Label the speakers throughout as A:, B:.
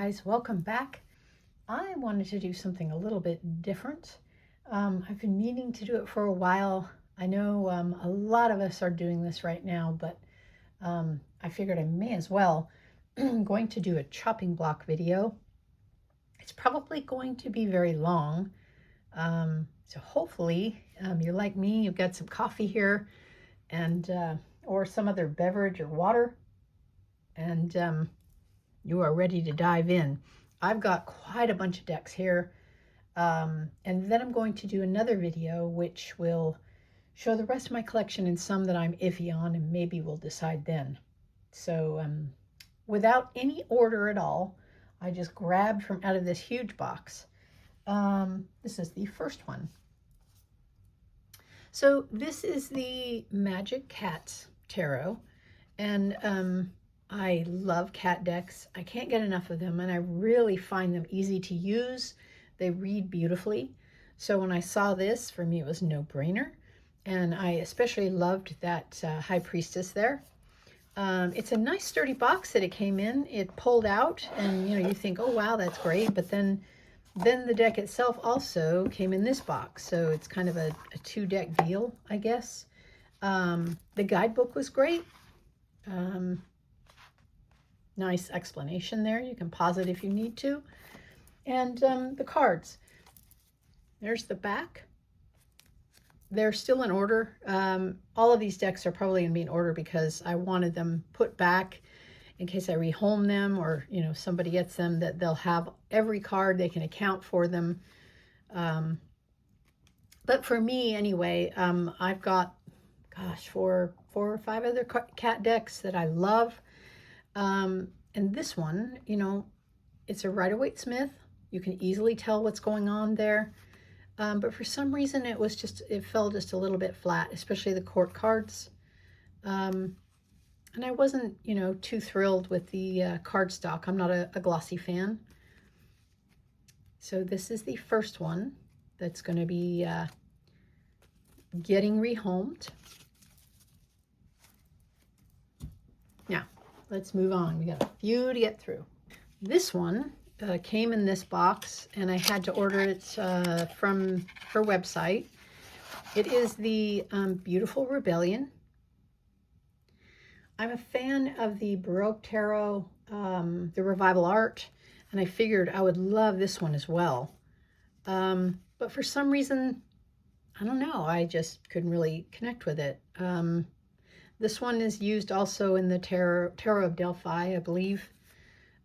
A: guys, welcome back. I wanted to do something a little bit different. I've been meaning to do it for a while. I know a lot of us are doing this right now, but I figured I may as well. I'm going to do a chopping block video. It's probably going to be very long. So hopefully you're like me, you've got some coffee here and or some other beverage or water, and you are ready to dive in. I've got quite a bunch of decks here, and then I'm going to do another video which will show the rest of my collection and some that I'm iffy on, and maybe we'll decide then. So without any order at all, I just grabbed from out of this huge box. This is the first one. So this is the Magic Cats Tarot, and I love cat decks. I can't get enough of them, and I really find them easy to use. They read beautifully. So when I saw this, for me it was a no-brainer, and I especially loved that High Priestess there. It's a nice sturdy box that it came in. It pulled out, and you think, oh wow, that's great, but then the deck itself also came in this box, so it's kind of a two-deck deal, I guess. The guidebook was great. Nice explanation there. You can pause it if you need to. And the cards. There's the back. They're still in order. All of these decks are probably going to be in order because I wanted them put back in case I rehome them, or somebody gets them, that they'll have every card, they can account for them. But for me anyway, I've got, gosh, four or five other cat decks that I love. And this one, it's a Rider-Waite-Smith. You can easily tell what's going on there. But for some reason it fell just a little bit flat, especially the court cards. And I wasn't, too thrilled with the cardstock. I'm not a glossy fan. So this is the first one that's going to be getting rehomed. Now, let's move on. We got a few to get through. This one came in this box, and I had to order it from her website. It is the Beautiful Rebellion. I'm a fan of the Baroque Tarot, the Revival Art, and I figured I would love this one as well. But for some reason, I don't know, I just couldn't really connect with it. This one is used also in the Tarot of Delphi, I believe.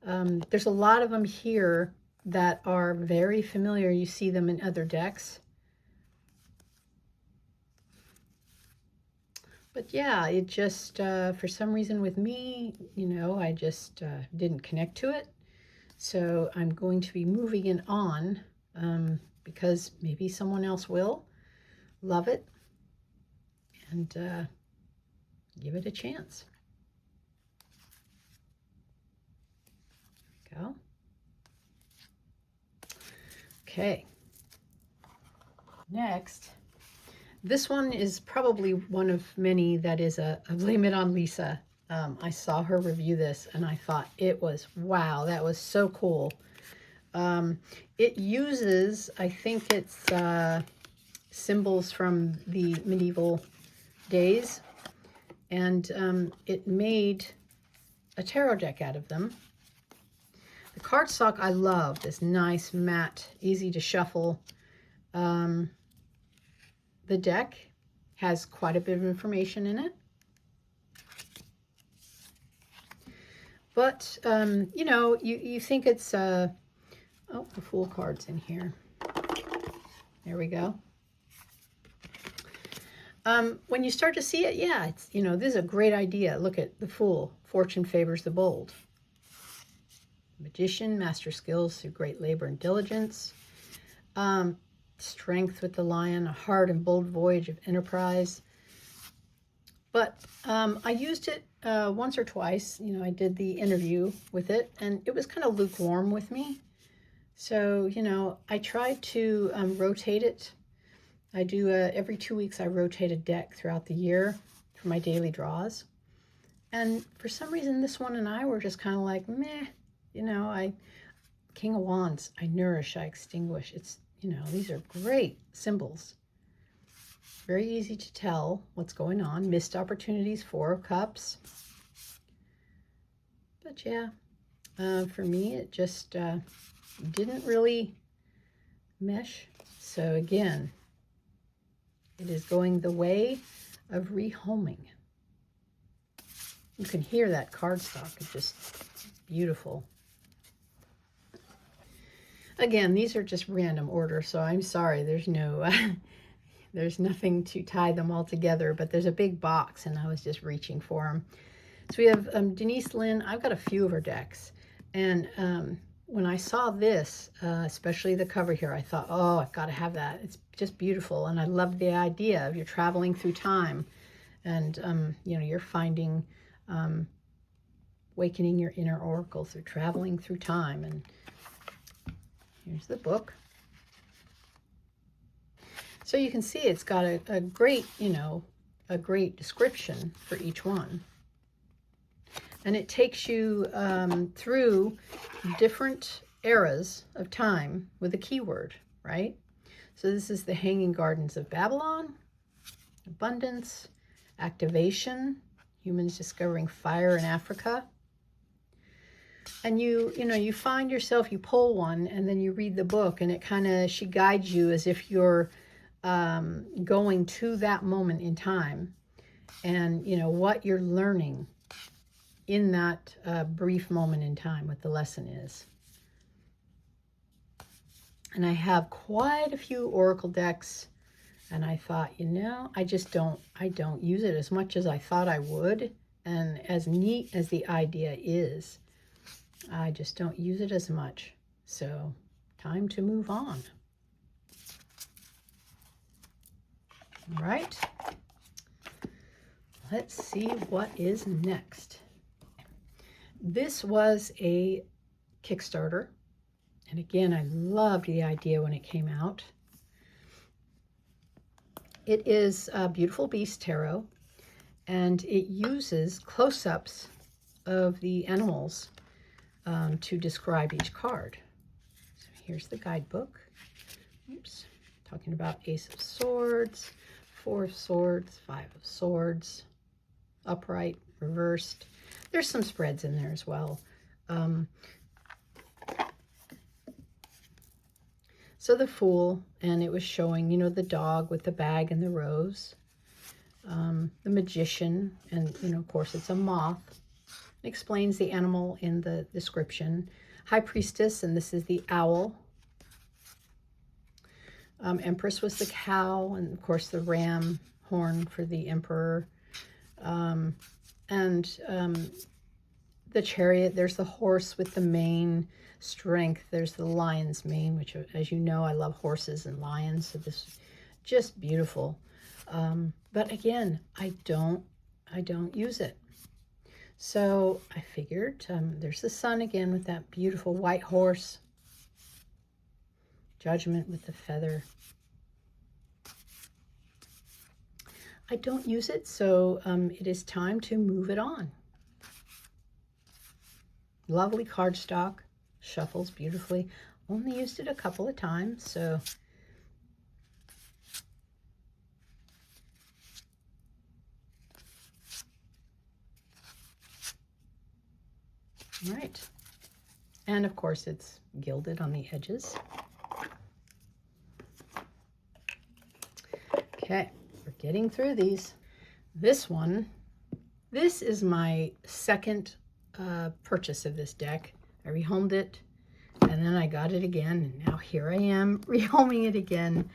A: There's a lot of them here that are very familiar. You see them in other decks. But yeah, it just, for some reason with me, I just didn't connect to it. So I'm going to be moving it on because maybe someone else will love it and give it a chance. There we go. Okay. Next. This one is probably one of many that is a Blame It on Lisa. I saw her review this and I thought it was, wow, that was so cool. It uses, I think it's symbols from the medieval days, and it made a tarot deck out of them. The cardstock I love, this nice matte, easy to shuffle. The deck has quite a bit of information in it. But, you think it's, oh, the Fool card's in here. There we go. When you start to see it, yeah, it's, this is a great idea. Look at the Fool. Fortune favors the bold. Magician, master skills through great labor and diligence. Strength with the Lion, a hard and bold voyage of enterprise. But I used it once or twice. I did the interview with it, and it was kind of lukewarm with me. So, I tried to rotate it. I do every 2 weeks, I rotate a deck throughout the year for my daily draws. And for some reason, this one and I were just kind of like, meh. I King of Wands, I nourish, I extinguish. It's, you know, these are great symbols. Very easy to tell what's going on. Missed opportunities, Four of Cups. But yeah, for me, it just didn't really mesh. So again, it is going the way of rehoming. You can hear that cardstock. It's just beautiful. Again, these are just random order, so I'm sorry. There's no, there's nothing to tie them all together, but there's a big box, and I was just reaching for them. So we have Denise Lynn. I've got a few of her decks, and when I saw this, especially the cover here, I thought, oh, I've got to have that. It's just beautiful, and I love the idea of you're traveling through time, and you know, you're finding, awakening your inner oracle through traveling through time. And here's the book. So you can see it's got a great, you know, a great description for each one. And it takes you through different eras of time with a keyword, right? So this is the Hanging Gardens of Babylon, abundance, activation, humans discovering fire in Africa. And you know, you find yourself, you pull one, and then you read the book, and it kind of, she guides you as if you're going to that moment in time, and you know what you're learning in that brief moment in time, what the lesson is. And I have quite a few oracle decks, and I thought, you know, I don't use it as much as I thought I would, and as neat as the idea is, I just don't use it as much. So time to move on. All right, let's see what is next. This was a Kickstarter, and again, I loved the idea when it came out. It is Beautiful Beast Tarot, and it uses close-ups of the animals to describe each card. So here's the guidebook. Oops, talking about Ace of Swords, Four of Swords, Five of Swords, upright, reversed. There's some spreads in there as well. So the Fool, and it was showing, you know, the dog with the bag and the rose. The Magician, and, you know, of course, it's a moth. It explains the animal in the description. High Priestess, and this is the owl. Empress was the cow, and of course the ram horn for the emperor. The Chariot, there's the horse with the mane. Strength, there's the lion's mane, which, as you know, I love horses and lions, so this is just beautiful. But again, I don't use it. So I figured, there's the sun again with that beautiful white horse. Judgment with the feather. I don't use it, so it is time to move it on. Lovely cardstock, shuffles beautifully. Only used it a couple of times, so right. And of course it's gilded on the edges. Okay, we're getting through these. This one, this is my second purchase of this deck. I rehomed it, and then I got it again, and now here I am rehoming it again.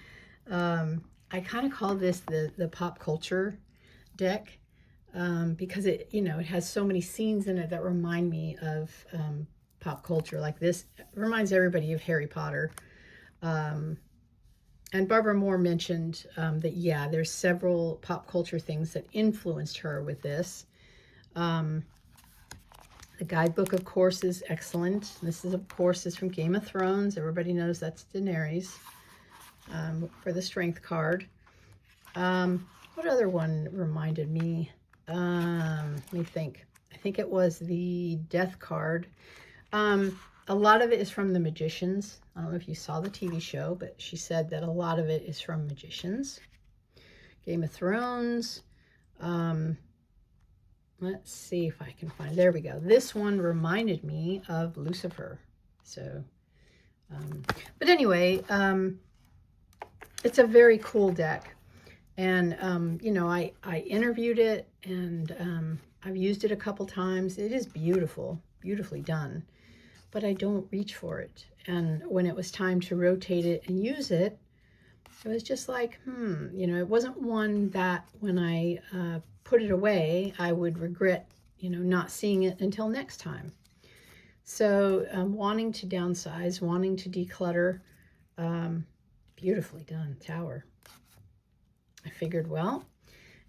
A: I kind of call this the pop culture deck, because it, you know, it has so many scenes in it that remind me of pop culture. Like this reminds everybody of Harry Potter. And Barbara Moore mentioned that, yeah, there's several pop culture things that influenced her with this. The guidebook, of course, is excellent. This is, of course, is from Game of Thrones. Everybody knows that's Daenerys for the Strength card. What other one reminded me? Let me think. I think it was the Death card. A lot of it is from the magicians. I don't know if you saw the TV show, but she said that a lot of it is from magicians. Game of Thrones. Let's see if I can find, there we go. This one reminded me of Lucifer. So, but anyway, it's a very cool deck. And, you know, I interviewed it, and I've used it a couple times. It is beautiful, beautifully done, but I don't reach for it. And when it was time to rotate it and use it, it was just like, you know, it wasn't one that when I put it away, I would regret, you know, not seeing it until next time. So wanting to downsize, wanting to declutter, beautifully done tower. I figured, well,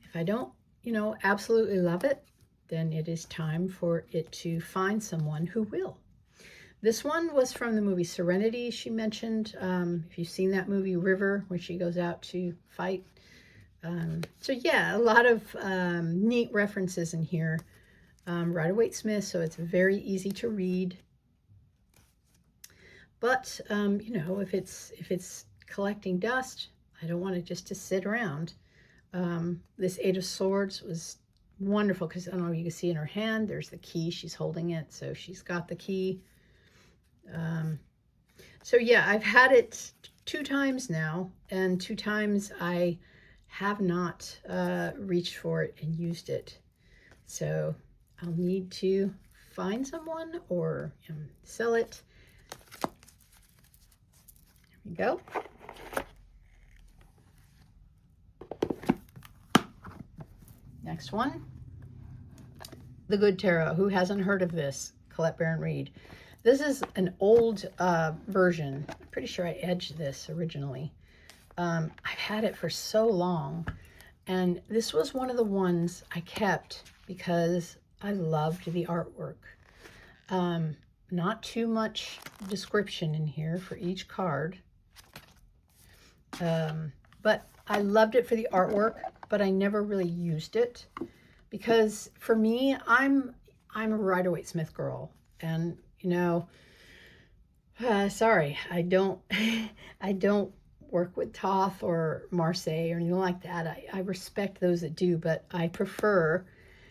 A: if I don't, you know, absolutely love it, then it is time for it to find someone who will. This one was from the movie Serenity, she mentioned. If you've seen that movie, River, when she goes out to fight. So yeah, a lot of neat references in here. Rider-Waite-Smith, so it's very easy to read. But, you know, if it's collecting dust, I don't want it just to sit around. This Eight of Swords was wonderful because, I don't know, you can see in her hand, there's the key, she's holding it, so she's got the key. So yeah, I've had it 2 times now, and 2 times I have not reached for it and used it. So I'll need to find someone or sell it. There we go. Next one. The Good Tarot. Who hasn't heard of this? Colette Baron Reid. This is an old version. I'm pretty sure I edged this originally. I've had it for so long, and this was one of the ones I kept because I loved the artwork. Not too much description in here for each card, but I loved it for the artwork, but I never really used it because for me, I'm a Rider-Waite-Smith girl, and you know, sorry, I don't work with Toth or Marseille or anything like that. I respect those that do, but I prefer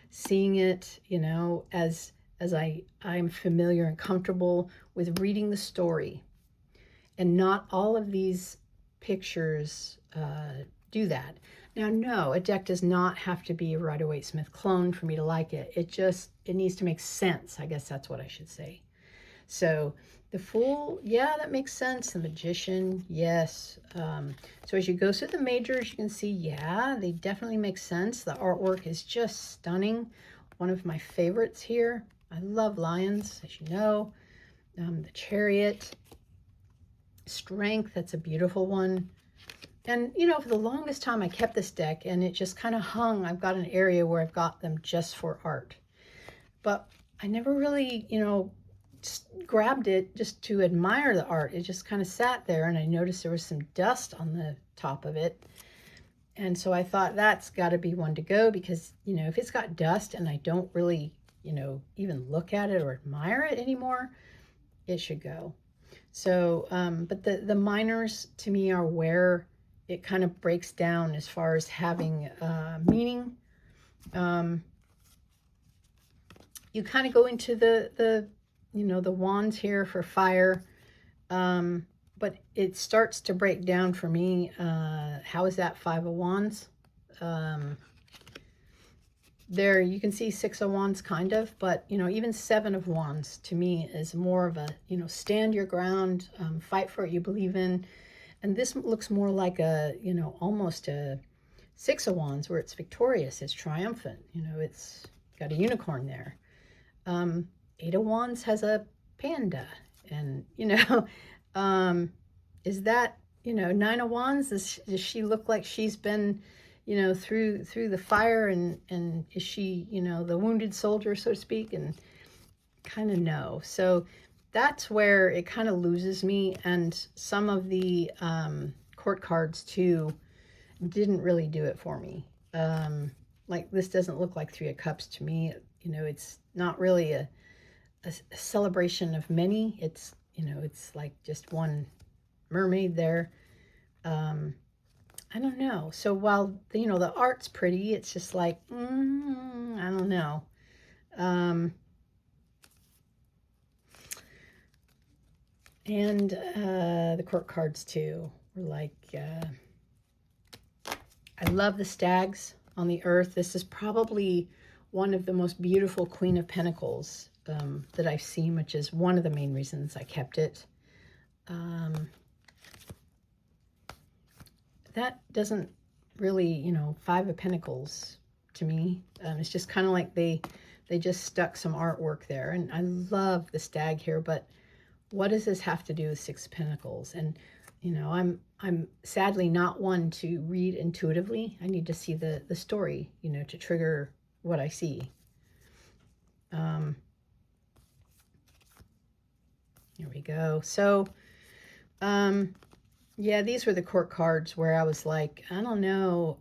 A: seeing it, you know, as I'm familiar and comfortable with reading the story. And not all of these pictures do that. Now, no, a deck does not have to be a Rider-Waite-Smith clone for me to like it. It needs to make sense. I guess that's what I should say. So the Fool, yeah, that makes sense. The Magician, yes. So as you go through the majors, you can see, yeah, they definitely make sense. The artwork is just stunning. One of my favorites here. I love lions, as you know. The Chariot. Strength, that's a beautiful one. And, you know, for the longest time, I kept this deck, and it just kind of hung. I've got an area where I've got them just for art. But I never really, you know, grabbed it just to admire the art. It just kind of sat there, and I noticed there was some dust on the top of it. And so I thought that's got to be one to go because, you know, if it's got dust and I don't really, you know, even look at it or admire it anymore, it should go. So, but the minors to me are where it kind of breaks down as far as having meaning. You kind of go into the you know, the wands here for fire, but it starts to break down for me. How is that 5 of Wands? There you can see 6 of Wands kind of, but you know, even 7 of Wands to me is more of a, you know, stand your ground, fight for what you believe in. And this looks more like a, you know, almost a 6 of Wands where it's victorious, it's triumphant, you know, it's got a unicorn there. 8 of Wands has a panda, and you know, is that, you know, 9 of Wands, does she look like she's been, you know, through the fire, and is she, you know, the wounded soldier, so to speak? And kind of no. So that's where it kind of loses me. And some of the court cards too didn't really do it for me. Like this doesn't look like 3 of Cups to me. You know, it's not really a a celebration of many. It's, you know, it's like just one mermaid there. I don't know. So while, you know, the art's pretty, it's just like, I don't know. And the court cards too were like, I love the stags on the earth. This is probably one of the most beautiful Queen of Pentacles that I've seen, which is one of the main reasons I kept it. That doesn't really, you know, Five of Pentacles to me. It's just kind of like they just stuck some artwork there. And I love the stag here, but what does this have to do with Six of Pentacles? And, you know, I'm sadly not one to read intuitively. I need to see the story, you know, to trigger what I see. Here we go. So, yeah, these were the court cards where I was like, I don't know.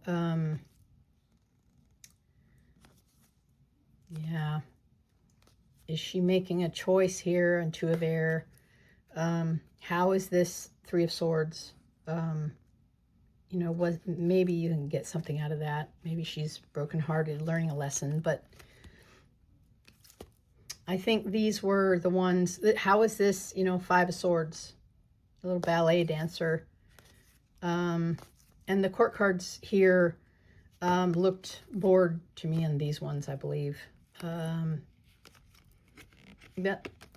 A: Yeah. Is she making a choice here on Two of Air? How is this Three of Swords? You know, maybe you can get something out of that. Maybe she's brokenhearted, learning a lesson. But I think these were the ones that, how is this, you know, Five of Swords? A little ballet dancer. And the court cards here looked bored to me in these ones, I believe.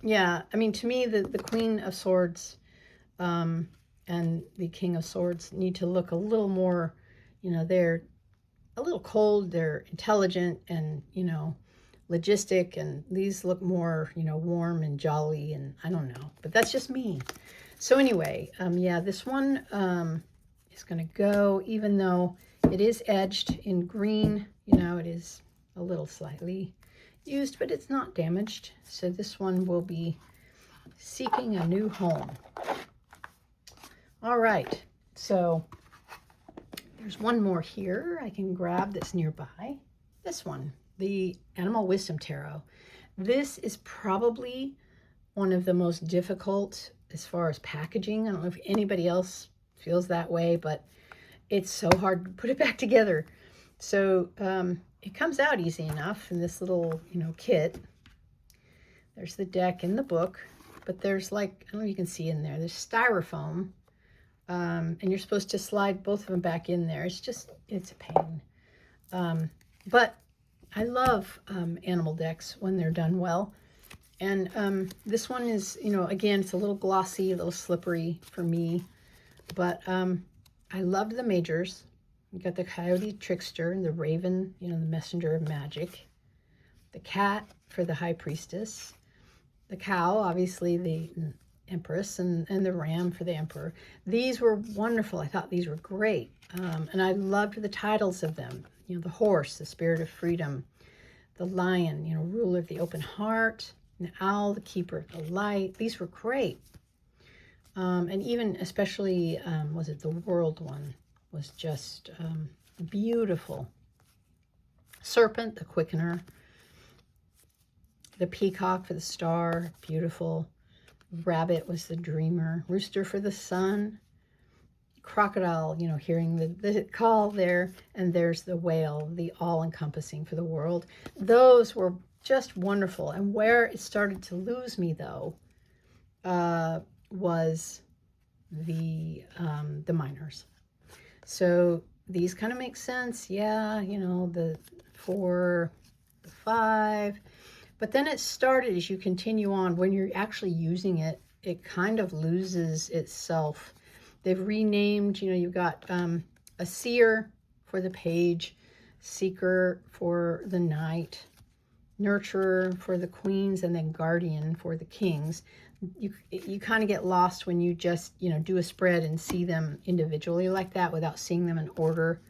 A: Yeah, I mean, to me, the Queen of Swords and the King of Swords need to look a little more, you know, they're a little cold, they're intelligent and, you know, logistic, and these look more, you know, warm and jolly, and I don't know, but that's just me. So anyway, yeah, this one is going to go, even though it is edged in green, you know, it is a little slightly used, but it's not damaged. So this one will be seeking a new home. All right, so there's one more here I can grab that's nearby. This one, the Animal Wisdom Tarot. This is probably one of the most difficult as far as packaging. I don't know if anybody else feels that way, but it's so hard to put it back together. So it comes out easy enough in this little, you know, kit. There's the deck in the book, but there's like, I don't know if you can see in there, there's styrofoam. And you're supposed to slide both of them back in there. It's just, it's a pain. But I love animal decks when they're done well. And this one is, you know, again, it's a little glossy, a little slippery for me. But I loved the majors. You got the Coyote Trickster and the Raven, you know, the Messenger of Magic. The Cat for the High Priestess. The Cow, obviously the Empress, and the Ram for the Emperor. These were wonderful. I thought these were great. And I loved the titles of them. You know, the Horse, the Spirit of Freedom. The Lion, you know, Ruler of the Open Heart. And the Owl, the Keeper of the Light. These were great. And even especially, was it the World one? Was just beautiful. Serpent, the Quickener. The Peacock for the Star, beautiful. Rabbit was the Dreamer. Rooster for the Sun. Crocodile, you know, hearing the call there. And there's the Whale, the all-encompassing for the world. Those were just wonderful. And where it started to lose me, though, was the minors. So these kind of make sense. Yeah, you know, the 4, the 5. But then it started, as you continue on, when you're actually using it, it kind of loses itself. They've renamed, you know, you've got a Seer for the Page, Seeker for the Knight, Nurturer for the Queens, and then Guardian for the Kings. You kind of get lost when you just, you know, do a spread and see them individually like that without seeing them in order.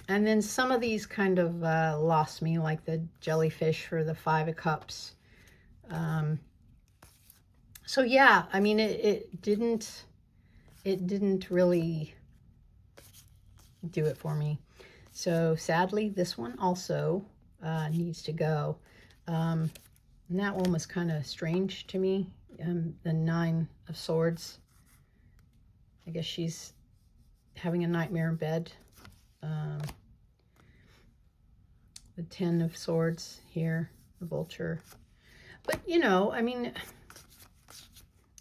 A: And then some of these kind of lost me, like the Jellyfish for the 5 of Cups. So yeah, I mean, it didn't really do it for me. So sadly, this one also needs to go. And that one was kind of strange to me. The Nine of Swords. I guess she's having a nightmare in bed. The Ten of Swords here, the vulture. But, you know, I mean,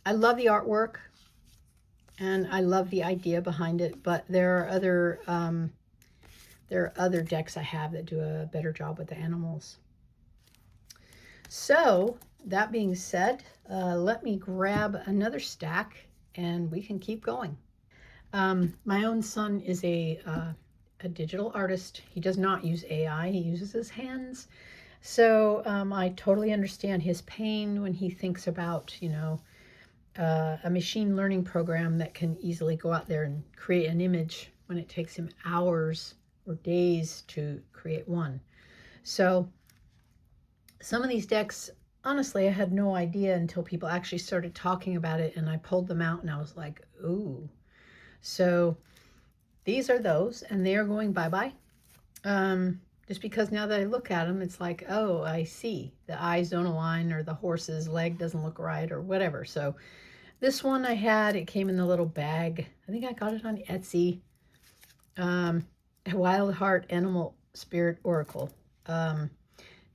A: I love the artwork and I love the idea behind it, but there are other decks I have that do a better job with the animals. So, that being said, let me grab another stack and we can keep going. My own son is a digital artist. He does not use AI. He uses his hands. So I totally understand his pain when he thinks about, you know, a machine learning program that can easily go out there and create an image when it takes him hours or days to create one. So some of these decks, honestly, I had no idea until people actually started talking about it, and I pulled them out and I was like, ooh. So these are those, and they are going bye-bye. Just because now that I look at them, it's like, oh, I see. The eyes don't align, or the horse's leg doesn't look right, or whatever. So this one I had, it came in the little bag. I think I got it on Etsy. A Wild Heart Animal Spirit Oracle.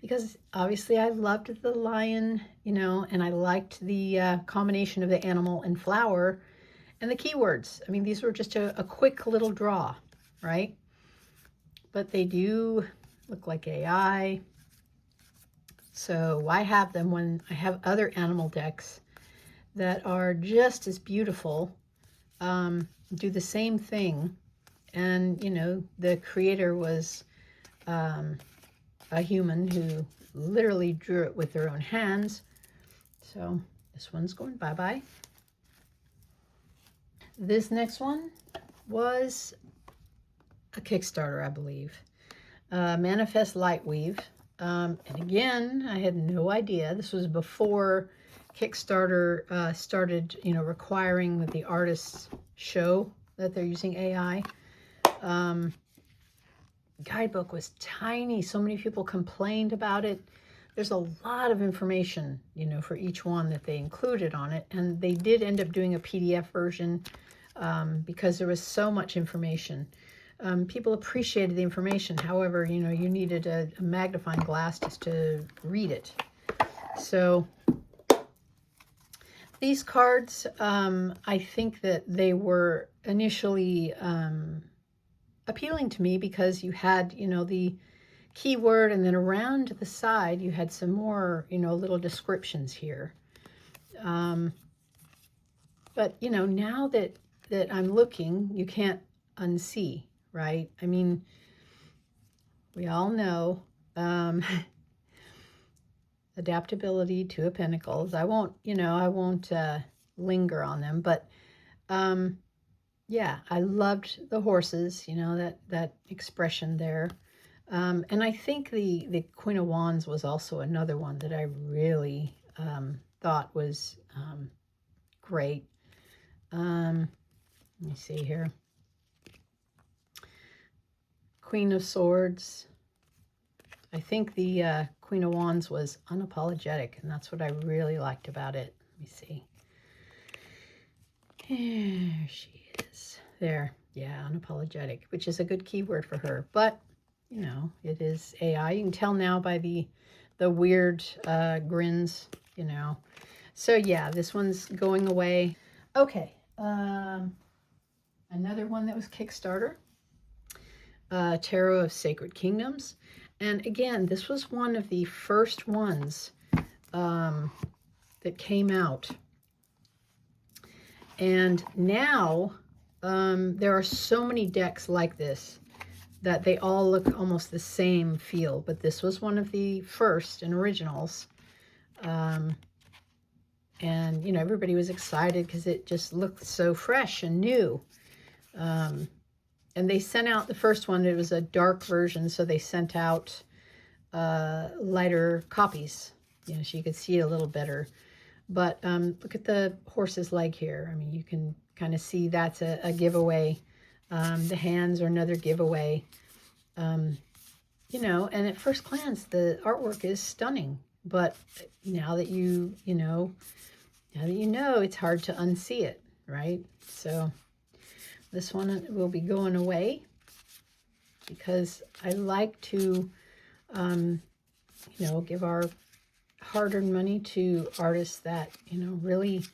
A: Because obviously I loved the lion, you know, and I liked the combination of the animal and flower and the keywords. I mean, these were just a quick little draw, right? But they do look like AI. So why have them when I have other animal decks that are just as beautiful, do the same thing. And, you know, the creator was a human who literally drew it with their own hands. So this one's going bye-bye. This next one was a Kickstarter, I believe. Manifest Lightweave. And again, I had no idea. This was before Kickstarter started, you know, requiring that the artists show that they're using AI. Guidebook was tiny. So many people complained about it. There's a lot of information, you know, for each one that they included on it. And they did end up doing a PDF version because there was so much information. People appreciated the information. However, you know, you needed a magnifying glass just to read it. So these cards, I think that they were initially appealing to me because you had, you know, the keyword, and then around the side you had some more, you know, little descriptions here. But, you know, now that I'm looking, you can't unsee, right? I mean, we all know adaptability, Two of Pentacles. I won't, you know, I won't linger on them, but yeah, I loved the horses, you know, that expression there. And I think the Queen of Wands was also another one that I really thought was great. Let me see here. Queen of Swords. I think the Queen of Wands was unapologetic, and that's what I really liked about it. Let me see. There she is. There. Yeah, unapologetic, which is a good keyword for her. But, you know, it is AI. You can tell now by the weird grins, you know. So, yeah, this one's going away. Okay. Another one that was Kickstarter. Tarot of Sacred Kingdoms. And again, this was one of the first ones that came out. And now there are so many decks like this that they all look almost the same feel. But this was one of the first and originals. And, you know, everybody was excited because it just looked so fresh and new. And they sent out the first one. It was a dark version, so they sent out lighter copies, you know, so you could see it a little better. But look at the horse's leg here. I mean, you can kind of see that's a giveaway. The hands are another giveaway. You know, and at first glance, the artwork is stunning. But now that now that you know, it's hard to unsee it, right? So this one will be going away because I like to, give our hard-earned money to artists that, really,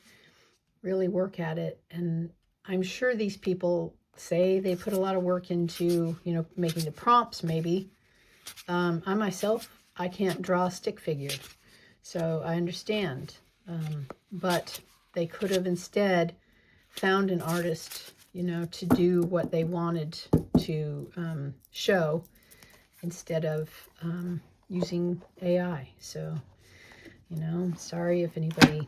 A: really work at it. And I'm sure these people say they put a lot of work into, making the prompts maybe. I myself, I can't draw a stick figure, so I understand. But they could have instead found an artist, to do what they wanted to show instead of using AI. So, sorry if anybody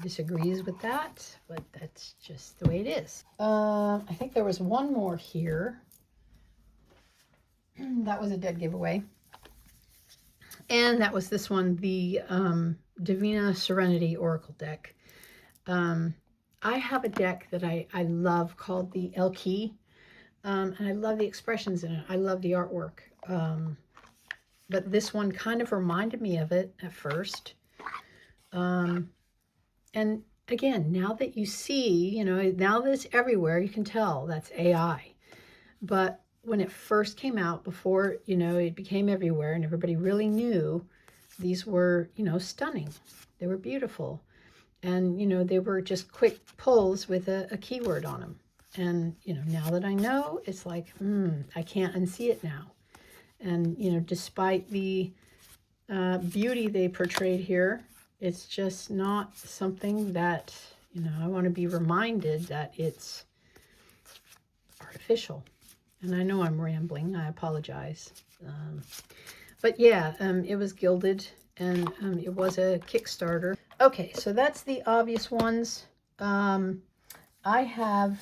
A: disagrees with that, but that's just the way it is. I think there was one more here. That was a dead giveaway. And that was this one, the Divina Serenity Oracle deck. I have a deck that I love called the El Key, and I love the expressions in it. I love the artwork. But this one kind of reminded me of it at first. And again, now that you see, now that it's everywhere, you can tell that's AI. But when it first came out, before, it became everywhere and everybody really knew, these were, stunning. They were beautiful. And, they were just quick pulls with a keyword on them. And, now that I know, it's like, I can't unsee it now. And, despite the beauty they portrayed here, it's just not something that, I want to be reminded that it's artificial. And I know I'm rambling, I apologize. But yeah, it was gilded, and it was a Kickstarter. Okay, so that's the obvious ones. I have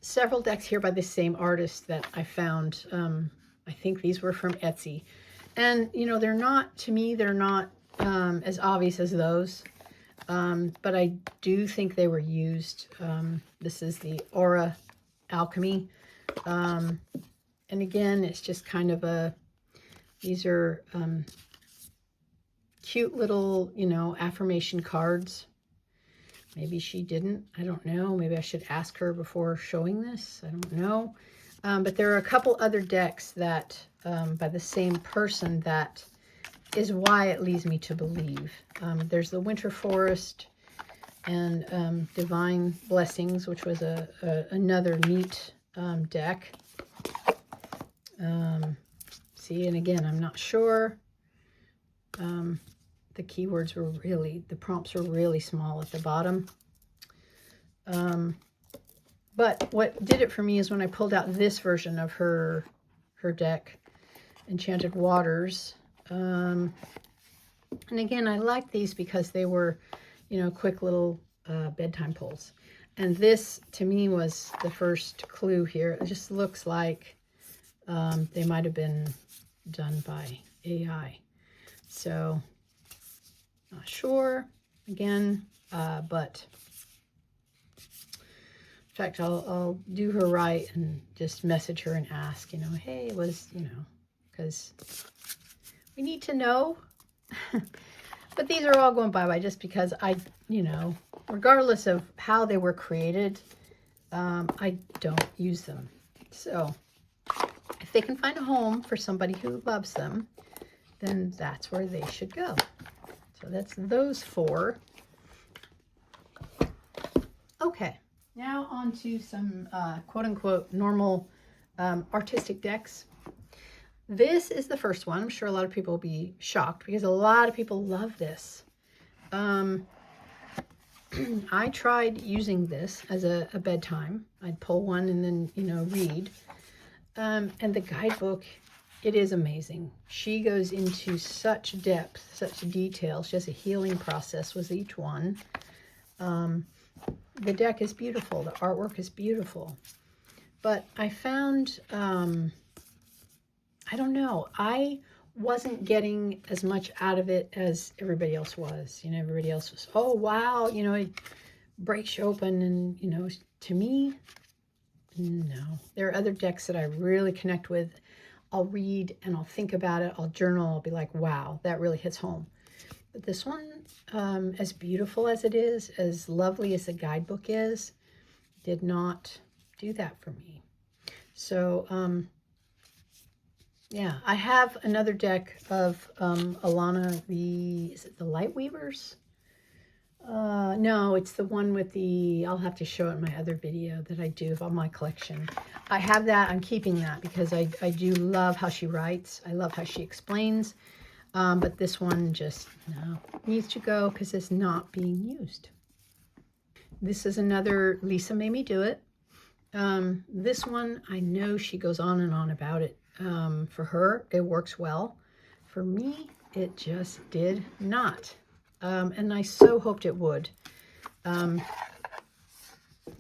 A: several decks here by the same artist that I found. I think these were from Etsy. And, they're not, to me, they're not as obvious as those. But I do think they were used. This is the Aura Alchemy. And again, it's just kind of these are cute little, affirmation cards. Maybe she didn't. I don't know. Maybe I should ask her before showing this. I don't know. But there are a couple other decks that, by the same person, that is why it leads me to believe. There's the Winter Forest and Divine Blessings, which was another neat deck. See, and again, I'm not sure. The keywords were the prompts were really small at the bottom. But what did it for me is when I pulled out this version of her deck, Enchanted Waters. And again, I like these because they were, quick little bedtime pulls. And this, to me, was the first clue here. It just looks like they might have been done by AI. So, not sure, again, but in fact, I'll do her right and just message her and ask, hey, it was, because we need to know. But these are all going bye-bye just because I, regardless of how they were created, I don't use them. So if they can find a home for somebody who loves them, then that's where they should go. So that's those four. Okay, now on to some quote-unquote normal artistic decks. This is the first one. I'm sure a lot of people will be shocked because a lot of people love this. I tried using this as a bedtime. I'd pull one and then, read. And the guidebook, it is amazing. She goes into such depth, such detail. She has a healing process with each one. The deck is beautiful. The artwork is beautiful. But I found, I don't know, I wasn't getting as much out of it as everybody else was. Everybody else was, oh, wow, it breaks you open. And, to me, no. There are other decks that I really connect with. I'll read and I'll think about it. I'll journal. I'll be like, wow, that really hits home. But this one, as beautiful as it is, as lovely as the guidebook is, did not do that for me. So, yeah, I have another deck of Alana, is it the Light Weavers? No, it's the one with the, I'll have to show it in my other video that I do of my collection. I have that, I'm keeping that because I do love how she writes. I love how she explains. But this one just, no, needs to go because it's not being used. This is another Lisa Made Me Do It. This one, I know she goes on and on about it. For her, it works well. For me, it just did not. And I so hoped it would. There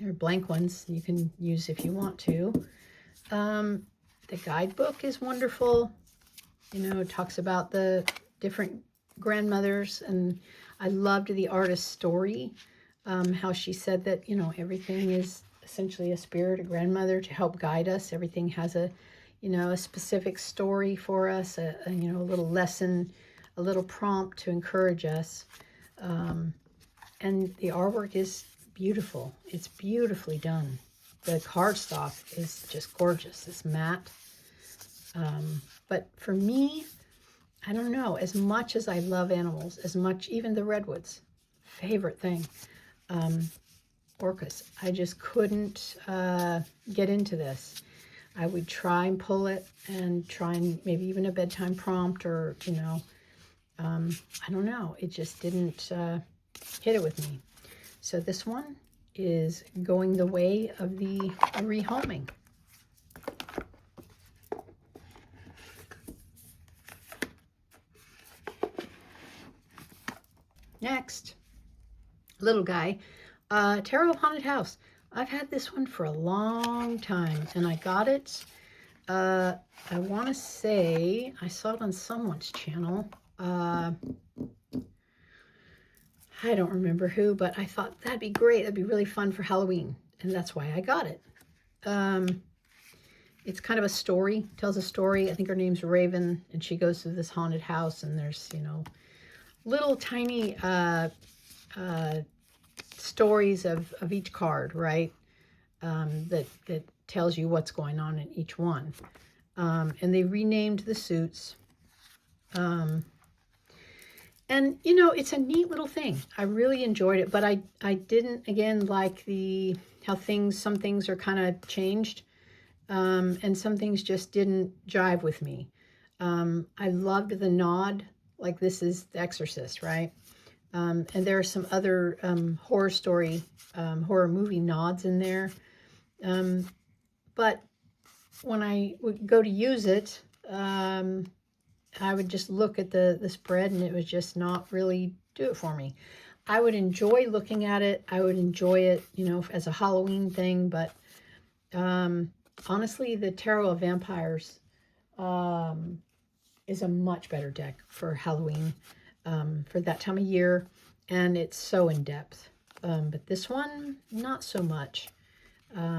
A: are blank ones you can use if you want to. The guidebook is wonderful. You know, it talks about the different grandmothers, and I loved the artist's story, how she said that, you know, everything is essentially a spirit, a grandmother to help guide us. Everything has a, you know, a specific story for us, you know, a little lesson, a little prompt to encourage us. And the artwork is beautiful. It's beautifully done. The cardstock is just gorgeous. It's matte. But for me, I don't know, as much as I love animals, as much, even the redwoods, favorite thing, orcas, I just couldn't get into this. I would try and pull it and try and maybe even a bedtime prompt or, you know, I don't know. It just didn't hit it with me. So this one is going the way of the rehoming. Next, little guy, Tarot of Haunted House. I've had this one for a long time, and I got it, I want to say, I saw it on someone's channel. I don't remember who, but I thought that'd be great. That'd be really fun for Halloween, and that's why I got it. It's kind of a story, tells a story. I think her name's Raven, and she goes through this haunted house, and there's, you know, little tiny stories of each card, right? That tells you what's going on in each one. And they renamed the suits. And, you know, it's a neat little thing. I really enjoyed it, but I didn't, again, like how some things are kind of changed. And some things just didn't jive with me. I loved the nod, like this is The Exorcist, right? And there are some other horror movie nods in there. But when I would go to use it, I would just look at the spread, and it was just not really do it for me. I would enjoy looking at it. I would enjoy it, you know, as a Halloween thing. But honestly, the Tarot of Vampires is a much better deck for Halloween, for that time of year. And it's so in-depth. But this one, not so much.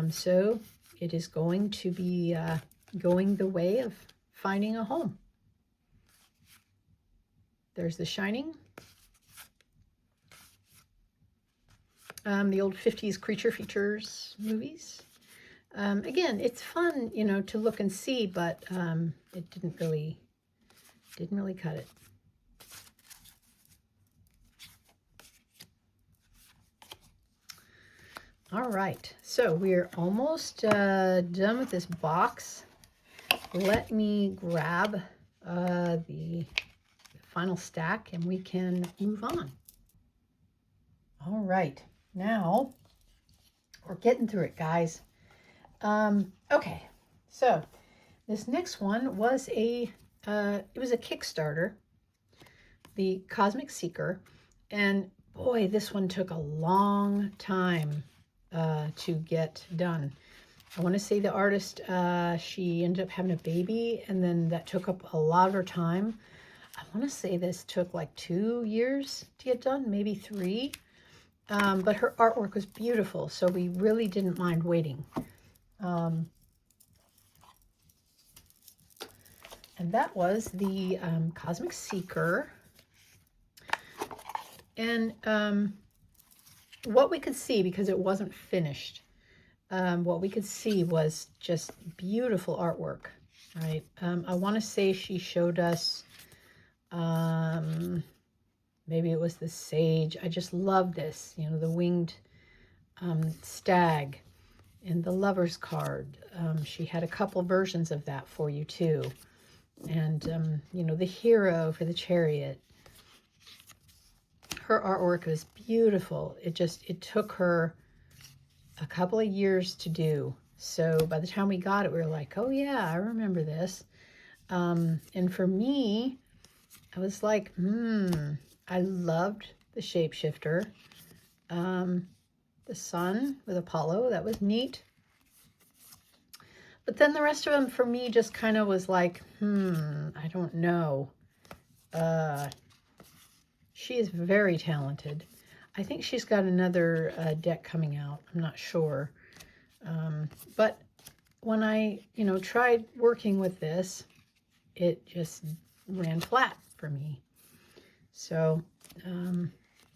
A: So it is going to be going the way of finding a home. There's The Shining. The old 50s creature features movies. Again, it's fun, you know, to look and see, but it didn't really cut it. All right, so we're almost done with this box. Let me grab the final stack and we can move on. All right, now we're getting through it, guys. Okay, so this next one was it was a Kickstarter, the Cosmic Seeker, and boy, this one took a long time to get done. I want to say the artist, she ended up having a baby, and then that took up a lot of her time. I want to say this took like 2 years to get done, maybe 3. But her artwork was beautiful, so we really didn't mind waiting. And that was the Cosmic Seeker. And what we could see, because it wasn't finished, what we could see was just beautiful artwork, right? I want to say she showed us, maybe it was the sage. I just love this, you know, the winged stag and the lover's card. She had a couple versions of that for you too. And, you know, the hero for the chariot. Her artwork was beautiful. It took her a couple of years to do. So by the time we got it, we were like, oh yeah, I remember this. And for me, I was like, I loved the shapeshifter. The sun with Apollo, that was neat. But then the rest of them for me just kind of was like, I don't know. She is very talented. I think she's got another deck coming out. I'm not sure. But when I, you know, tried working with this, it just ran flat for me. So,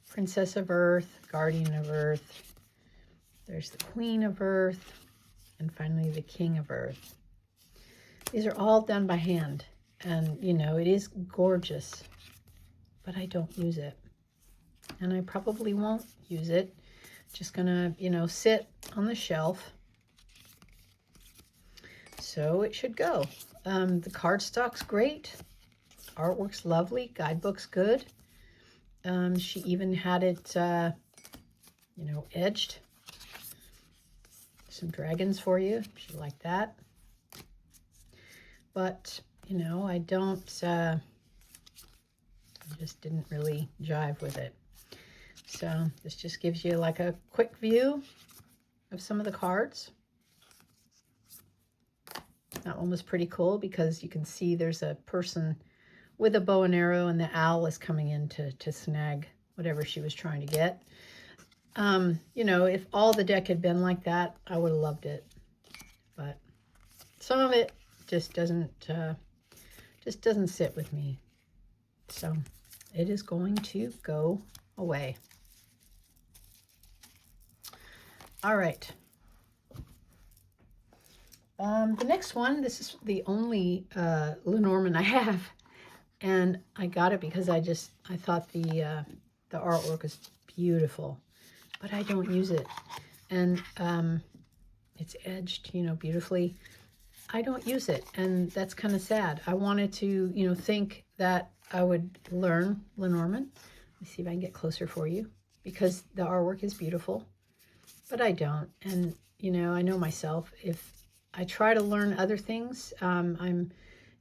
A: Princess of Earth, Guardian of Earth, there's the Queen of Earth, and finally the King of Earth. These are all done by hand, and, you know, it is gorgeous, but I don't use it. And I probably won't use it. Just gonna, you know, sit on the shelf. So it should go. The cardstock's great. Artwork's lovely. Guidebook's good. She even had it, you know, edged. Some dragons for you. She liked that. But, you know, I just didn't really jive with it. So this just gives you like a quick view of some of the cards. That one was pretty cool because you can see there's a person with a bow and arrow, and the owl is coming in to snag whatever she was trying to get. You know, if all the deck had been like that, I would have loved it. But some of it just doesn't sit with me. So it is going to go away. All right. The next one, this is the only Lenormand I have, and I got it because I thought the artwork was beautiful, but I don't use it, and it's edged, you know, beautifully. I don't use it, and that's kind of sad. I wanted to, you know, think that I would learn Lenormand. Let me see if I can get closer for you, because the artwork is beautiful, but I don't. And, you know, I know myself, if I try to learn other things, I'm,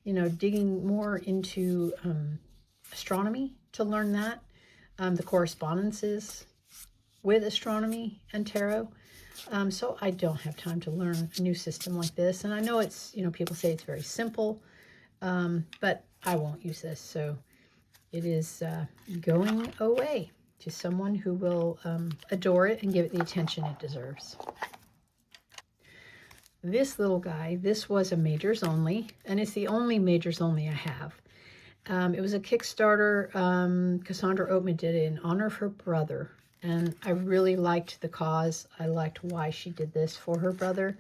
A: you know, digging more into astronomy to learn that, the correspondences with astronomy and tarot. So I don't have time to learn a new system like this. And I know it's, you know, people say it's very simple, but I won't use this. So it is going away to someone who will adore it and give it the attention it deserves. This little guy, this was a majors only, and it's the only majors only I have. It was a Kickstarter. Cassandra Oatman did it in honor of her brother, and I really liked the cause. I liked why she did this for her brother,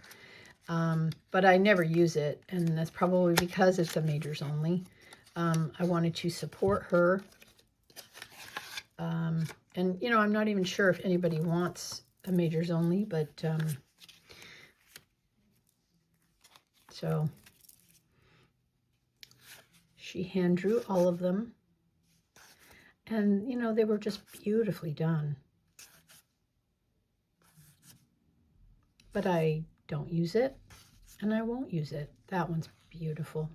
A: but I never use it, and that's probably because it's a majors only. I wanted to support her, and, you know, I'm not even sure if anybody wants a majors only, but so she hand drew all of them, and, you know, they were just beautifully done. But I don't use it, and I won't use it. That one's beautiful.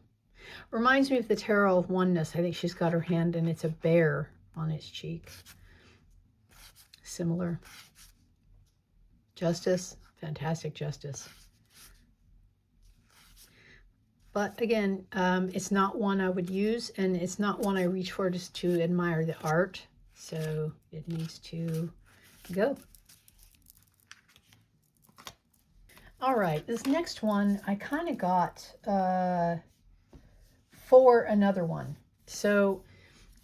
A: Reminds me of the Tarot of Oneness. I think she's got her hand, and it's a bear on its cheek. Similar. Justice, fantastic justice. But again, it's not one I would use, and it's not one I reach for just to admire the art. So it needs to go. All right, this next one I kind of got for another one. So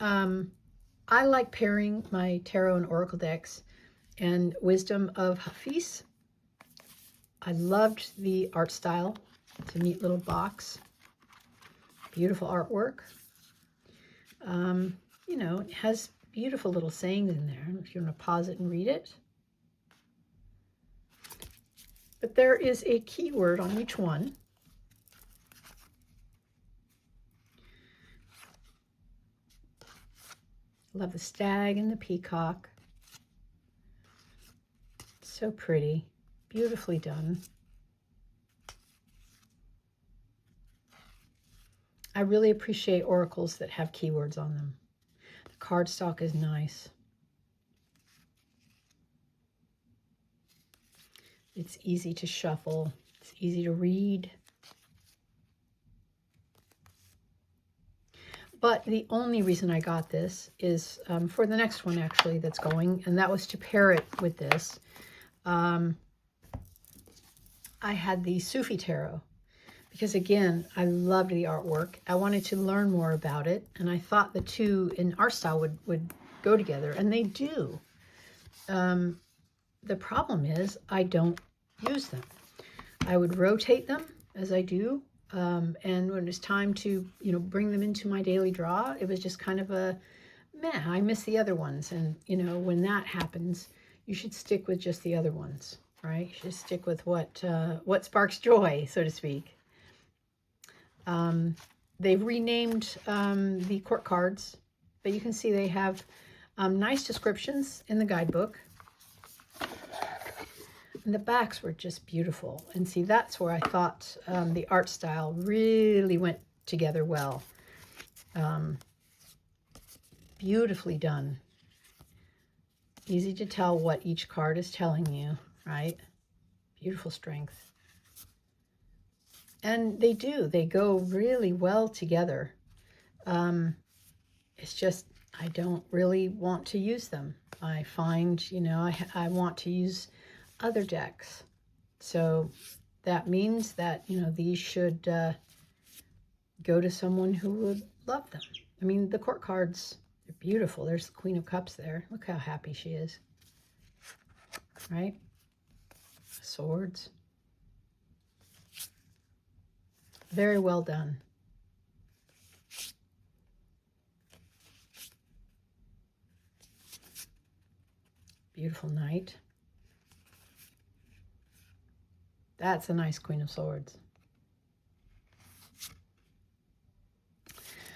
A: I like pairing my tarot and oracle decks, and Wisdom of Hafiz. I loved the art style. It's a neat little box. Beautiful artwork. You know, it has beautiful little sayings in there if you want to pause it and read it. But there is a keyword on each one. Love the stag and the peacock. So pretty, beautifully done. I really appreciate oracles that have keywords on them. The cardstock is nice. It's easy to shuffle. It's easy to read. But the only reason I got this is for the next one, actually, that's going, and that was to pair it with this. I had the Sufi Tarot because, again, I loved the artwork. I wanted to learn more about it, and I thought the two in art style would go together, and they do. The problem is I don't use them. I would rotate them as I do, and when it's time to, you know, bring them into my daily draw, it was just kind of a meh. I miss the other ones, and you know, when that happens, you should stick with just the other ones, right? You should stick with what sparks joy, so to speak. They've renamed the court cards, but you can see they have nice descriptions in the guidebook. And the backs were just beautiful. And see, that's where I thought the art style really went together well. Beautifully done. Easy to tell what each card is telling you, right? Beautiful strength. And they do. They go really well together. It's just I don't really want to use them. I find, you know, I want to use other decks. So that means that, you know, these should go to someone who would love them. I mean, the court cards, they're beautiful. There's the Queen of Cups there. Look how happy she is. Right? Swords. Very well done. Beautiful knight. That's a nice Queen of Swords.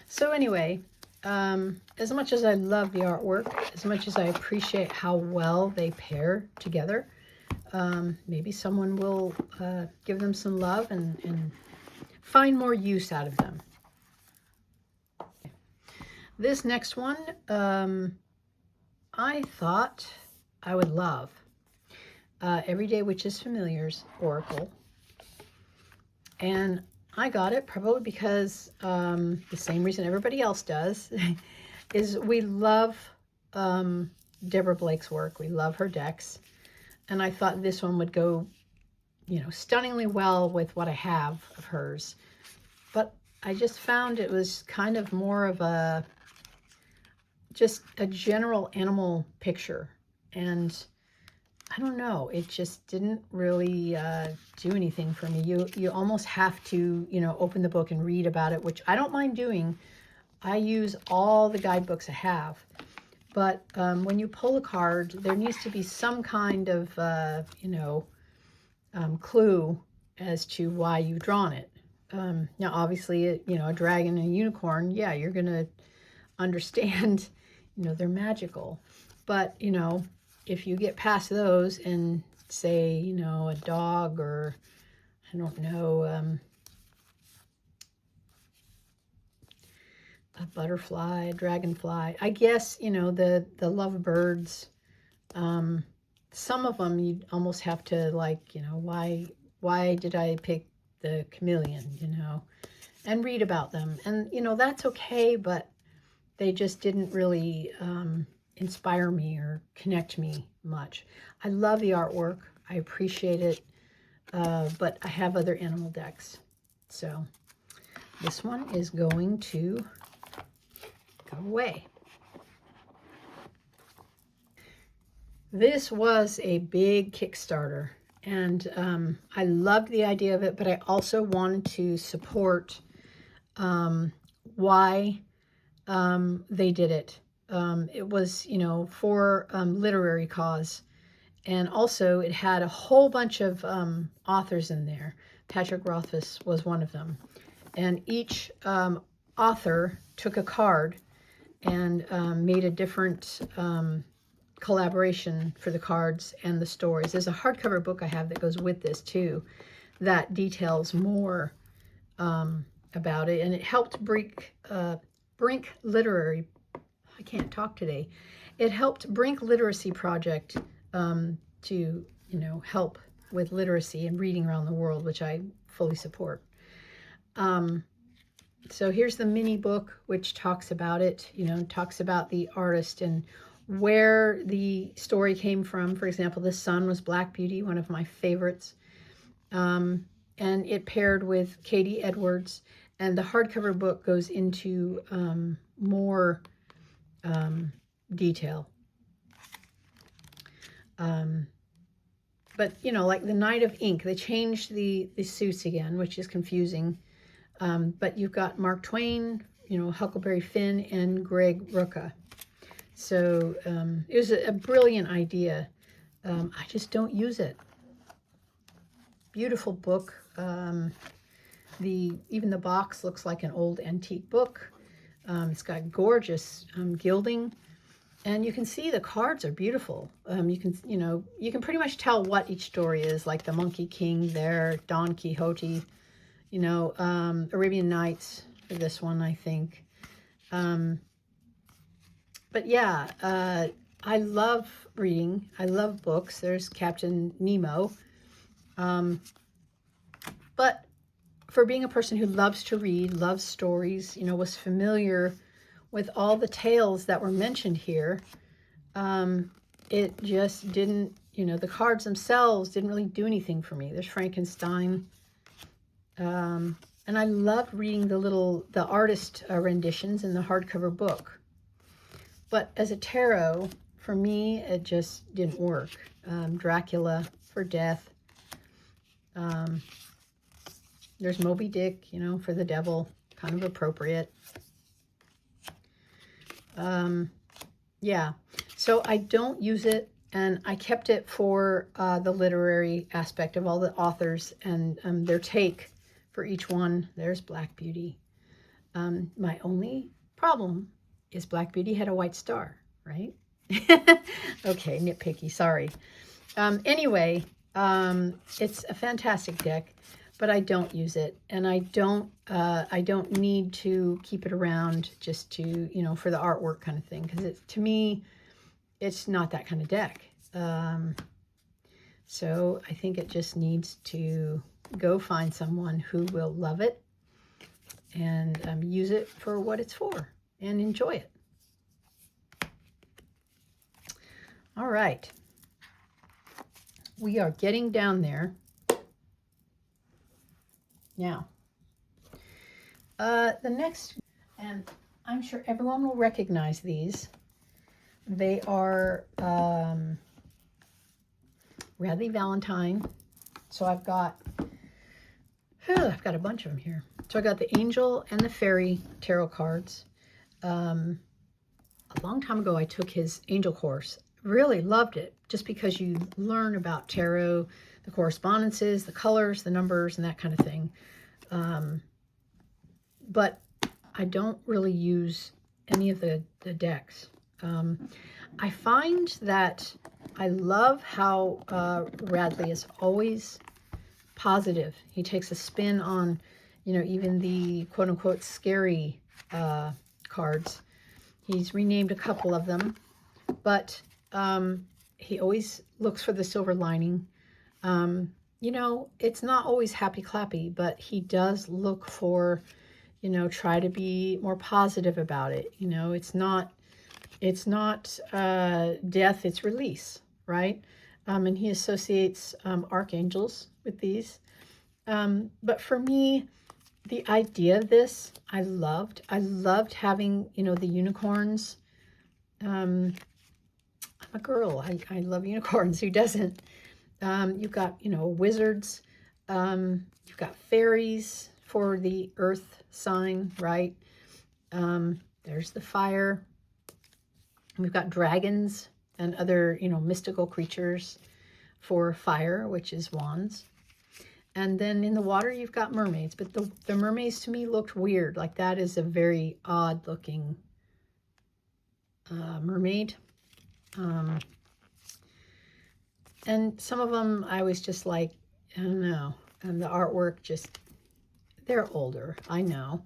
A: So anyway, as much as I love the artwork, as much as I appreciate how well they pair together, maybe someone will give them some love and find more use out of them. This next one, I thought I would love. Everyday Witches Familiars Oracle. And I got it probably because the same reason everybody else does is we love Deborah Blake's work. We love her decks. And I thought this one would go, you know, stunningly well with what I have of hers. But I just found it was kind of more of a, just a general animal picture. And I don't know, it just didn't really do anything for me. You almost have to, you know, open the book and read about it, which I don't mind doing. I use all the guidebooks I have. But when you pull a card, there needs to be some kind of, you know, clue as to why you've drawn it. Now, obviously, you know, a dragon and a unicorn, yeah, you're going to understand, you know, they're magical. But, you know, if you get past those and say, you know, a dog or, I don't know, a butterfly, a dragonfly, I guess, you know, the lovebirds, some of them you almost have to, like, you know, why did I pick the chameleon, you know, and read about them. And, you know, that's okay, but they just didn't really inspire me or connect me much. I love the artwork. I appreciate it, but I have other animal decks. So this one is going to go away. This was a big Kickstarter, and I loved the idea of it, but I also wanted to support why they did it. It was, you know, for literary cause, and also it had a whole bunch of authors in there. Patrick Rothfuss was one of them, and each author took a card and made a different collaboration for the cards and the stories. There's a hardcover book I have that goes with this too, that details more about it, and it helped Brink Literary. I can't talk today. It helped Brink Literacy Project to, you know, help with literacy and reading around the world, which I fully support. So here's the mini book, which talks about it, you know, talks about the artist and where the story came from. For example, The Sun was Black Beauty, one of my favorites. And it paired with Katie Edwards. And the hardcover book goes into more detail. But, you know, like the Knight of Ink, they changed the suits again, which is confusing. But you've got Mark Twain, you know, Huckleberry Finn, and Greg Rucka. So it was a brilliant idea. I just don't use it. Beautiful book. Even the box looks like an old antique book. It's got gorgeous gilding, and you can see the cards are beautiful. You can pretty much tell what each story is, like the Monkey King there, Don Quixote, you know, Arabian Nights for this one, I think. But yeah, I love reading. I love books. There's Captain Nemo. But for being a person who loves to read, loves stories, you know, was familiar with all the tales that were mentioned here, it just didn't, you know, the cards themselves didn't really do anything for me. There's Frankenstein. And I loved reading the artist renditions in the hardcover book. But as a tarot, for me, it just didn't work. Dracula for death. There's Moby Dick, you know, for the devil, kind of appropriate. Yeah, so I don't use it, and I kept it for the literary aspect of all the authors and their take for each one. There's Black Beauty. My only problem is Black Beauty had a white star, right? Okay, nitpicky, sorry. Anyway, it's a fantastic deck, but I don't use it, and I don't need to keep it around just to, you know, for the artwork kind of thing, because to me, it's not that kind of deck. So I think it just needs to go find someone who will love it and use it for what it's for and enjoy it. All right. We are getting down there. Now, the next, and I'm sure everyone will recognize these. They are Radley Valentine. So I've got a bunch of them here. So I got the Angel and the Fairy tarot cards. A long time ago, I took his Angel course. Really loved it, just because you learn about tarot, the correspondences, the colors, the numbers, and that kind of thing. But I don't really use any of the decks. I find that I love how Radley is always positive. He takes a spin on, you know, even the quote-unquote scary cards. He's renamed a couple of them, but he always looks for the silver lining. You know, it's not always happy clappy, but he does look for, you know, try to be more positive about it. You know, it's not death, it's release, right? And he associates archangels with these. But for me, the idea of this, I loved. I loved having, you know, the unicorns. I'm a girl. I love unicorns. Who doesn't? You've got, you know, wizards. You've got fairies for the earth sign, right? There's the fire. We've got dragons and other, you know, mystical creatures for fire, which is wands. And then in the water, you've got mermaids. But the mermaids to me looked weird. Like that is a very odd looking mermaid. And some of them I was just like, I don't know. And the artwork just, they're older, I know.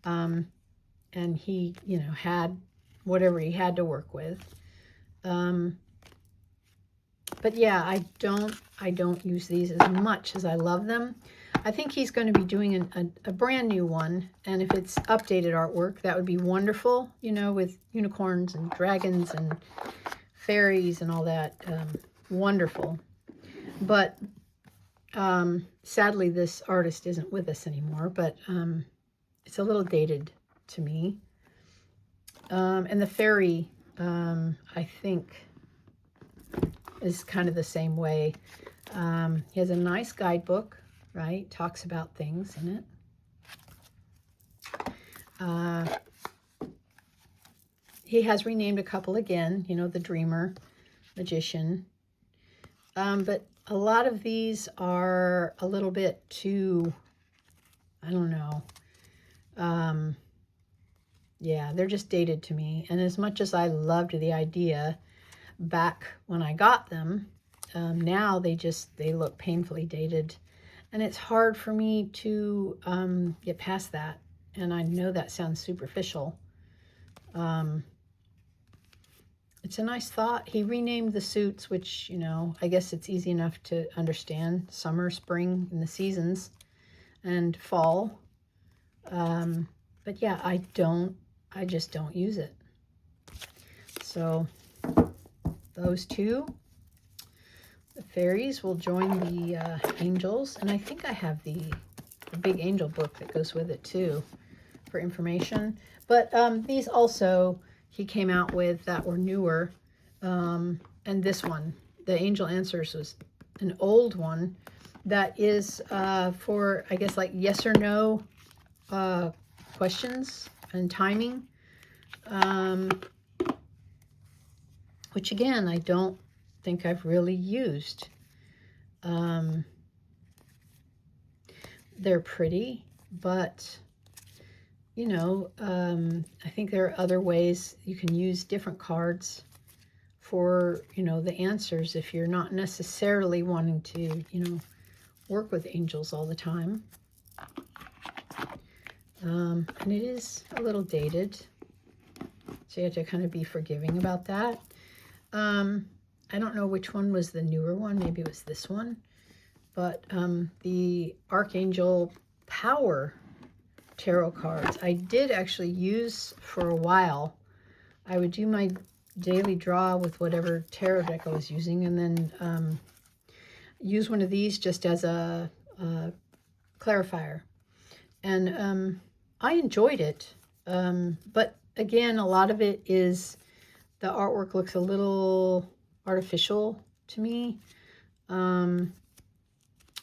A: And he, you know, had whatever he had to work with. But yeah, I don't use these as much as I love them. I think he's going to be doing a brand new one. And if it's updated artwork, that would be wonderful, you know, with unicorns and dragons and fairies and all that. Wonderful. But sadly, this artist isn't with us anymore, but it's a little dated to me. And the fairy, I think, is kind of the same way. He has a nice guidebook, right? Talks about things in it. He has renamed a couple again, you know, the Dreamer, Magician. But a lot of these are a little bit too, I don't know. Yeah, they're just dated to me. And as much as I loved the idea back when I got them, now they look painfully dated. And it's hard for me to get past that. And I know that sounds superficial. It's a nice thought. He renamed the suits, which, you know, I guess it's easy enough to understand. Summer, spring, and the seasons, and fall. But yeah, I just don't use it. So those two, the fairies will join the angels. And I think I have the big angel book that goes with it too for information. But these also he came out with that were newer. And this one, the Angel Answers, was an old one that is for, I guess, like yes or no questions and timing. Which again, I don't think I've really used. They're pretty, but you know, I think there are other ways you can use different cards for, you know, the answers if you're not necessarily wanting to, you know, work with angels all the time. And it is a little dated, so you have to kind of be forgiving about that. I don't know which one was the newer one. Maybe it was this one. But the Archangel Power tarot cards I did actually use for a while. I would do my daily draw with whatever tarot deck I was using, and then use one of these just as a clarifier. And I enjoyed it. But again, a lot of it is, the artwork looks a little artificial to me.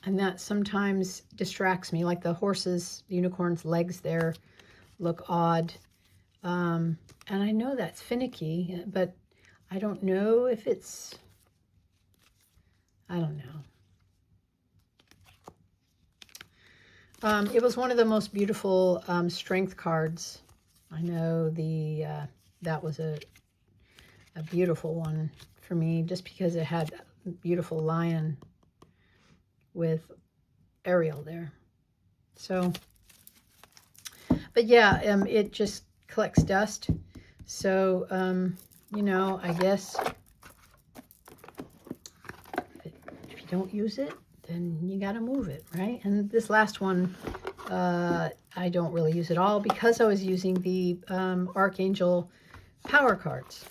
A: And that sometimes distracts me, like the horses, the unicorn's legs there look odd. And I know that's finicky, but I don't know if it's, I don't know. It was one of the most beautiful strength cards. I know that was a beautiful one for me, just because it had a beautiful lion with Ariel there. So, but yeah, it just collects dust. So, you know, I guess if you don't use it, then you got to move it, right? And this last one, I don't really use at all because I was using the Archangel Power cards.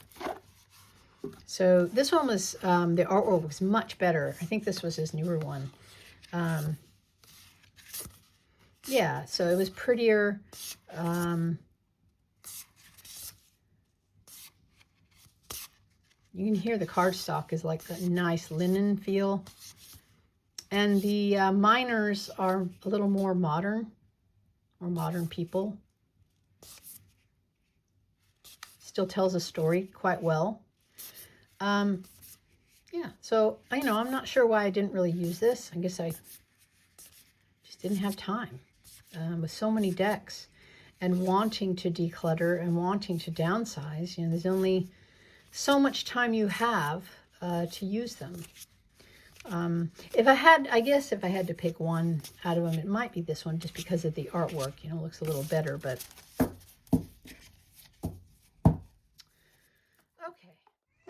A: So this one was, the artwork was much better. I think this was his newer one. yeah, so it was prettier. You can hear the cardstock is like a nice linen feel. And the miners are a little more modern, or modern people. Still tells a story quite well. Yeah, so, you know, I'm not sure why I didn't really use this. I guess I just didn't have time with so many decks and wanting to declutter and wanting to downsize. You know, there's only so much time you have to use them. If I had, I guess if I had to pick one out of them, it might be this one just because of the artwork, you know, it looks a little better, but okay.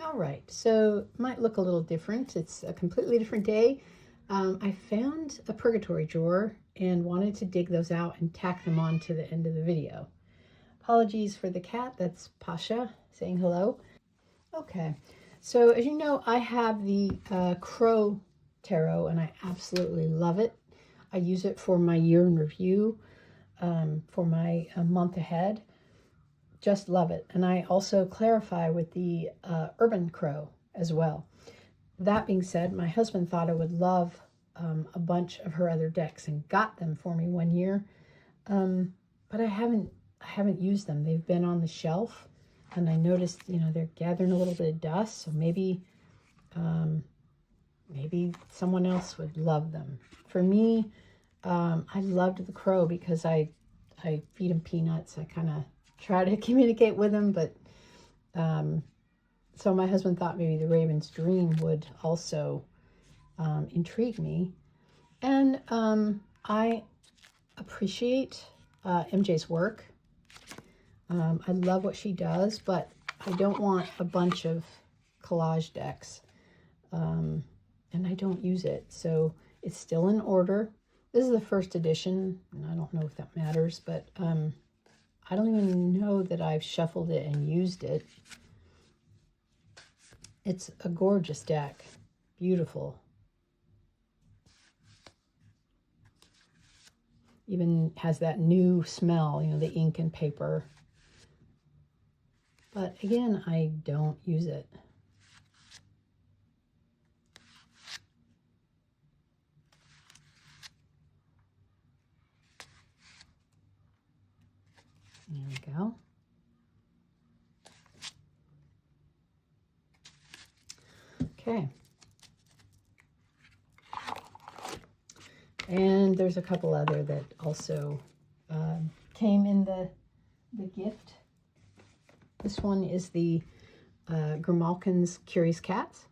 A: All right, so it might look a little different. It's a completely different day. I found a purgatory drawer and wanted to dig those out and tack them on to the end of the video. Apologies for the cat. That's Pasha saying hello. Okay, so as you know, I have the Crow Tarot and I absolutely love it. I use it for my year in review, for my month ahead. Just love it. And I also clarify with the Urban Crow as well. That being said, my husband thought I would love a bunch of her other decks and got them for me one year. But I haven't used them. They've been on the shelf. And I noticed, you know, they're gathering a little bit of dust, so maybe maybe someone else would love them. For me, I loved the Crow because I feed him peanuts. I kind of try to communicate with him, but so my husband thought maybe the Raven's Dream would also intrigue me. And I appreciate MJ's work. I love what she does, but I don't want a bunch of collage decks. And I don't use it. So it's still in order. This is the first edition, and I don't know if that matters, but I don't even know that I've shuffled it and used it. It's a gorgeous deck. Beautiful. Even has that new smell, you know, the ink and paper. But again, I don't use it. There we go. Okay. And there's a couple other that also came in the gift. This one is the Grimalkin's Curious Cats.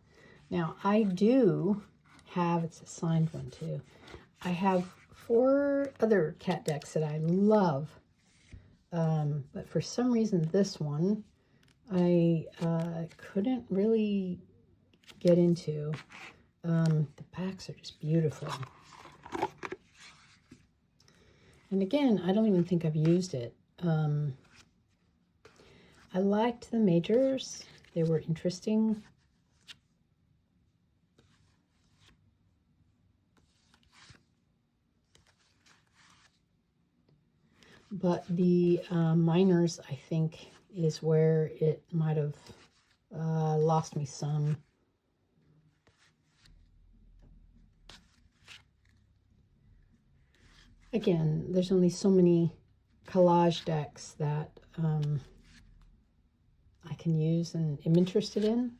A: Now, I do have, it's a signed one too. I have 4 other cat decks that I love. But for some reason, this one, I couldn't really get into. The backs are just beautiful. And again, I don't even think I've used it. I liked the majors. They were interesting. But the minors, I think, is where it might have lost me some. Again, there's only so many collage decks that I can use and am interested in.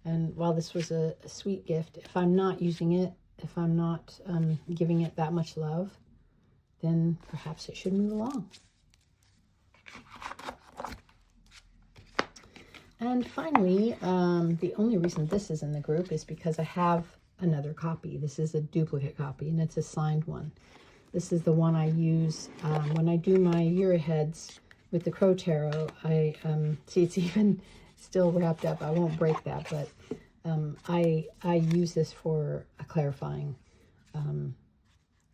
A: And while this was a sweet gift, if I'm not using it, if I'm not giving it that much love, then perhaps it should move along. And finally, the only reason this is in the group is because I have another copy. This is a duplicate copy, and it's a signed one. This is the one I use when I do my year aheads with the Crow Tarot. I see it's even still wrapped up. I won't break that, but I use this for a clarifying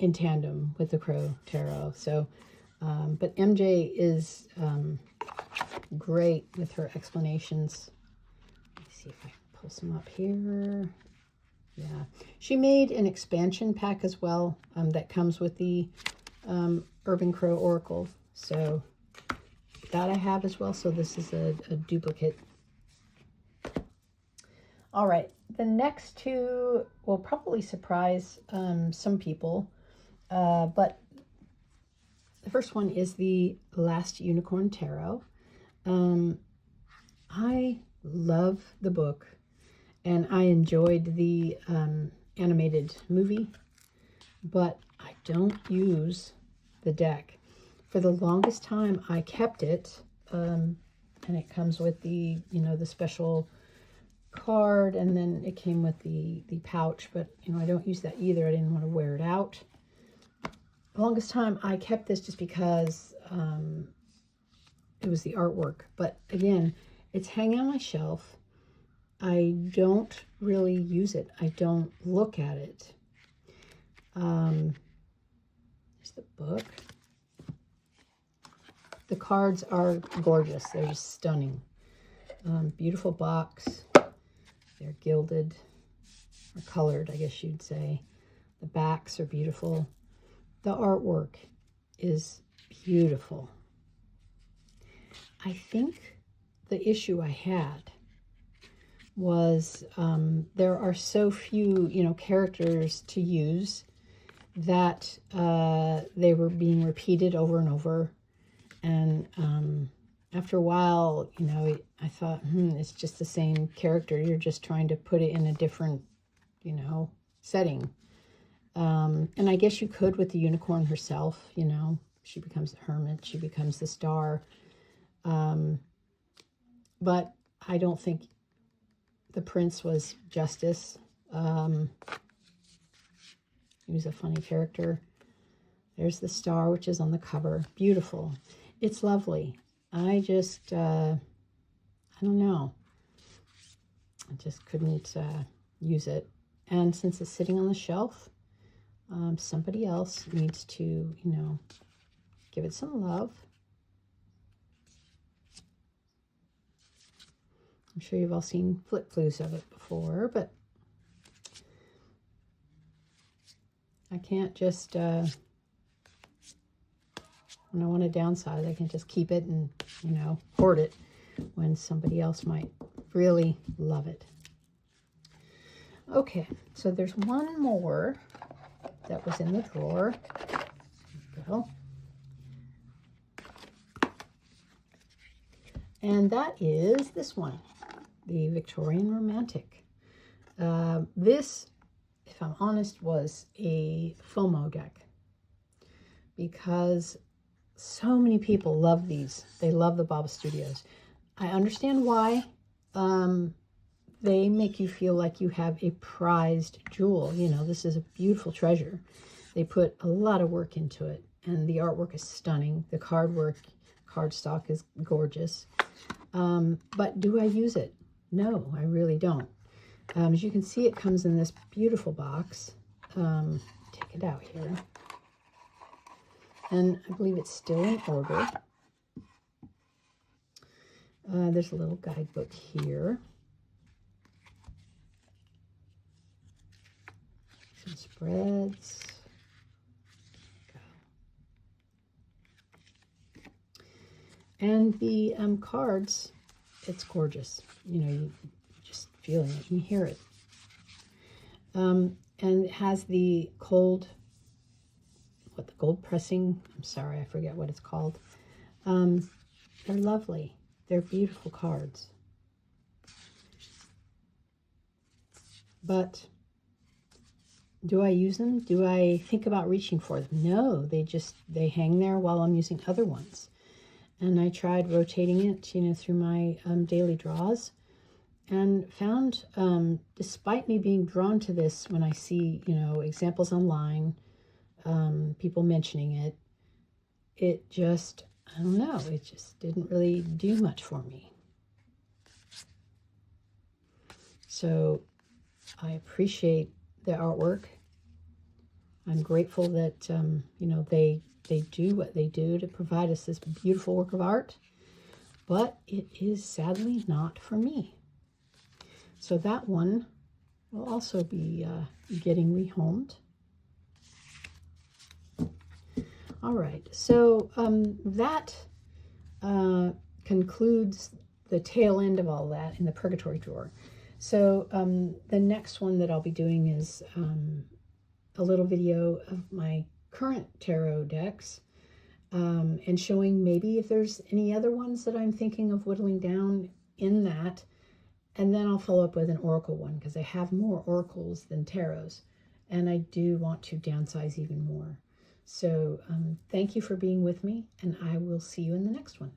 A: in tandem with the Crow Tarot. So, but MJ is great with her explanations. Let me see if I can pull some up here. Yeah, she made an expansion pack as well that comes with the Urban Crow Oracle. So that I have as well. So this is a duplicate. All right, the next two will probably surprise some people, but the first one is the Last Unicorn Tarot. I love the book, and I enjoyed the animated movie, but I don't use the deck. For the longest time, I kept it, and it comes with the, the special card, and then it came with the pouch, but I don't use that either. I didn't want to wear it out. The longest time I kept this just because it was the artwork, but again, it's hanging on my shelf. I don't really use it. I don't look at it. Here's the book. The cards are gorgeous. They're just stunning. Beautiful box. They're gilded, or colored, I guess you'd say. The backs are beautiful. The artwork is beautiful. I think the issue I had was there are so few, characters to use that they were being repeated over and over. And after a while, I thought, it's just the same character. You're just trying to put it in a different, setting. And I guess you could with the unicorn herself, she becomes the hermit, she becomes the star. But I don't think the prince was justice. He was a funny character. There's the star, which is on the cover. Beautiful. It's lovely. I just, I don't know. I just couldn't use it. And since it's sitting on the shelf, somebody else needs to, give it some love. I'm sure you've all seen flip-floos of it before, but I can't just, when I want to downsize, I can just keep it and, hoard it when somebody else might really love it. Okay, so there's one more that was in the drawer. There we go. And that is this one, the Victorian Romantic. This, if I'm honest, was a FOMO deck because so many people love these. They love the Baba Studios. I understand why. They make you feel like you have a prized jewel. This is a beautiful treasure. They put a lot of work into it, and the artwork is stunning. The cardstock is gorgeous. But do I use it? No, I really don't. As you can see, it comes in this beautiful box. Take it out here. And I believe it's still in order. There's a little guidebook here. Some spreads. And the cards, it's gorgeous. You just feeling it, you hear it. And it has the gold pressing. I'm sorry, I forget what it's called. They're lovely. They're beautiful cards. But do I use them? Do I think about reaching for them? No, they hang there while I'm using other ones. And I tried rotating it, through my daily draws, and found, despite me being drawn to this when I see, examples online, people mentioning it, it just, I don't know, it just didn't really do much for me. So I appreciate the artwork. I'm grateful that, they do what they do to provide us this beautiful work of art, but it is sadly not for me. So that one will also be getting rehomed. All right, so that concludes the tail end of all that in the purgatory drawer. So the next one that I'll be doing is a little video of my current tarot decks, and showing maybe if there's any other ones that I'm thinking of whittling down in that. And then I'll follow up with an oracle one, because I have more oracles than tarots, and I do want to downsize even more. So thank you for being with me, and I will see you in the next one.